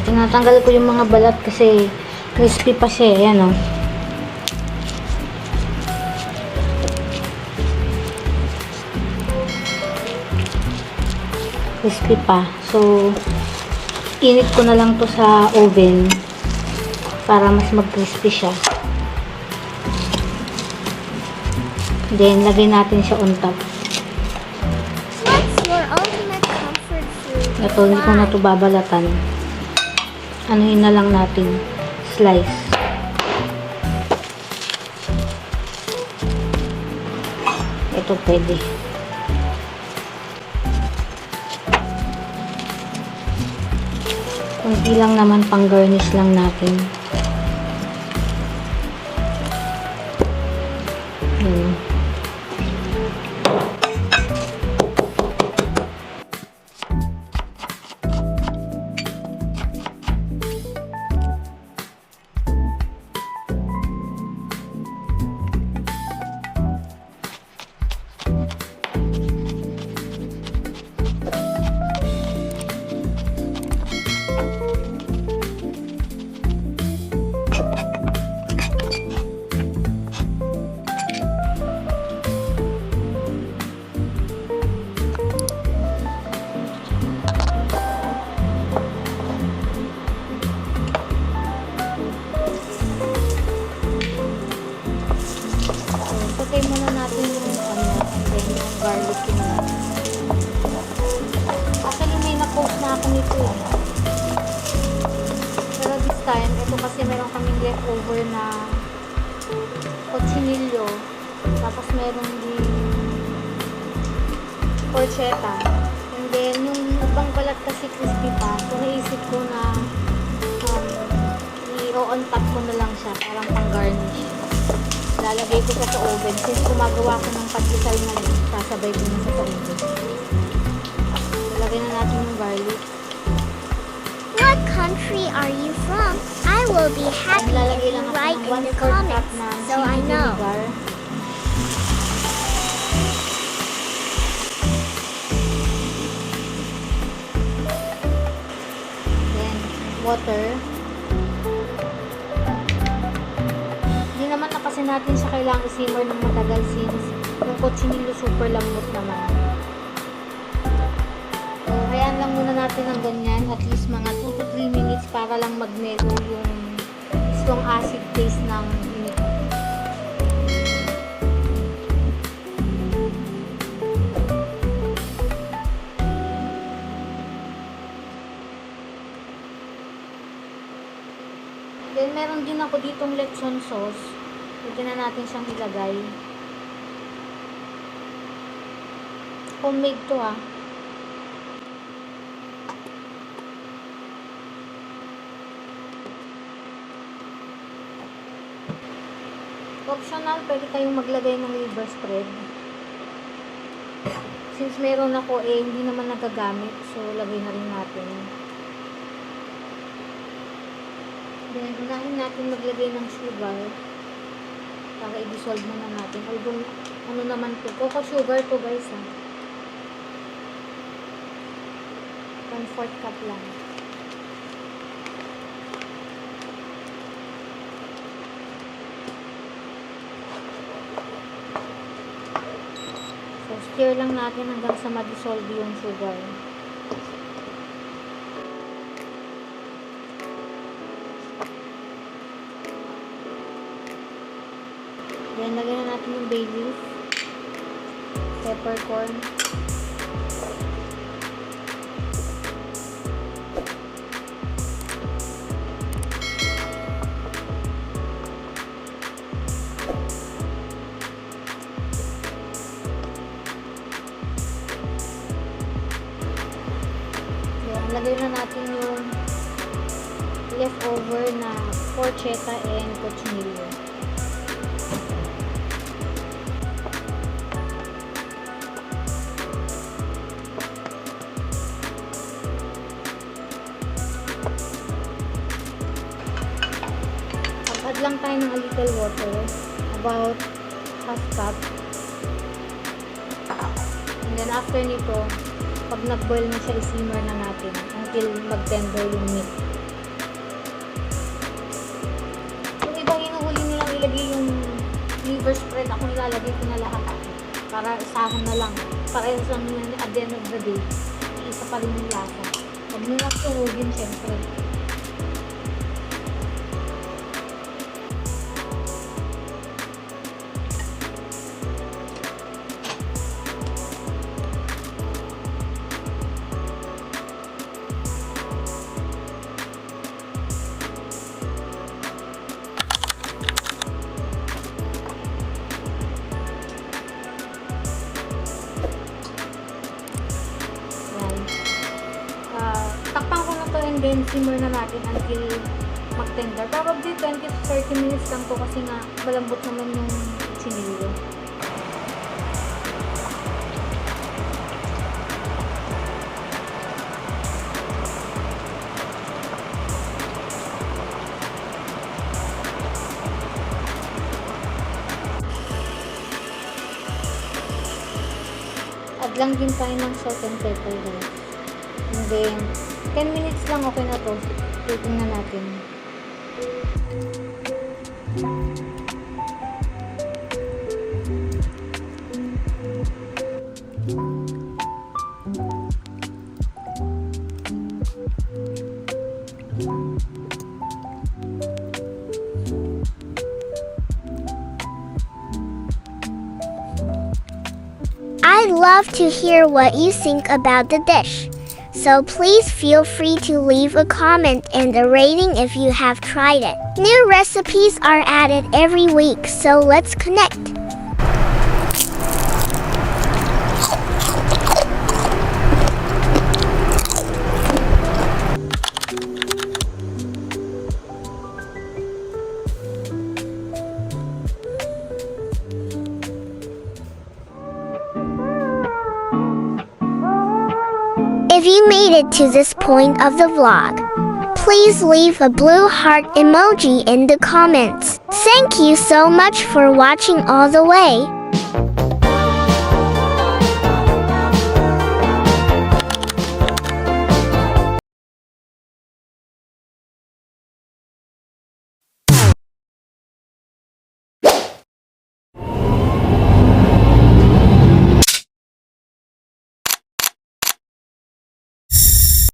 tinatanggal ko yung mga balat kasi crispy pa siya. Ayan, oh. Crispy pa. So, init ko na lang to sa oven para mas mag-crispy siya. Then, lagay natin siya on top. What's your ultimate comfort food? Ito, hindi ko na ito babalatan. Anuhin na lang natin. Slice. Ito pwede. Kunti lang naman, pang garnish lang natin. Ayan. Patay muna natin yung and then yung garlic yun natin. Actually, may na-post na ako nito eh. Pero this time, ito kasi meron kaming leftover na cochinillo. Tapos meron din porchetta. And then, yung ibang balat kasi crispy pa. So, naisip ko na i-on top ko na lang siya. Parang pang-garnish. Lalagay ko siya sa oven. Since gumagawa ko ng pandesal na rin, sasabay ko na sa oven. Lalagay na natin yung garlic. What country are you from? I will be happy if Lalagay you lang ako write ng in the 1/4 cup comments na so chili I know. vinegar. Then, water. Hindi naman na kasi natin siya kailangang i-simmer ng matagal since yung cochinillo super lambot naman. So, hayaan lang muna natin ng ganyan. At least mga 2 to 3 minutes para lang magmelo yung strong acid taste ng init. Then, meron din ako ditong lechon sauce. Pwede na natin siyang ilagay. Homemade to ah. Optional, pwede kayong maglagay ng liver spread. Since meron ako hindi naman nagagamit. So, lagay na rin natin. Then, unahin natin maglagay ng sugar para i-dissolve na natin. Although, ano naman to? Cocoa sugar to guys ha. 1/4 cup lang. So, stir lang natin hanggang sa ma-dissolve yung sugar. Then, lagyan na natin yung bay leaf, peppercorn, then, lagyan na natin yung leftover na porchetta and cochinillo. Add lang tayo ng a little water, about half cup. And then after nito, pag nag-boil na siya, i-simmer na natin until mag-tender yung meat. ilagay yung liver spread, ako nilalagay ko na lahat. Para isahon na lang. Parehas lang naman at the end of the day. Isa pa rin yung lasa. Huwag nyo lang tuhugin, syempre. Takpan ko na to and then simmer na natin until mag-tender. Probably 20 to 30 minutes lang to kasi nga malambot naman yung sinilo. Add lang din tayo ng salt and pepper guys. And then, 10 minutes lang okay na to. Titingnan natin. I'd love to hear what you think about the dish. So please feel free to leave a comment and a rating if you have tried it. New recipes are added every week, so let's connect. If you made it to this point of the vlog, please leave a blue heart emoji in the comments. Thank you so much for watching all the way.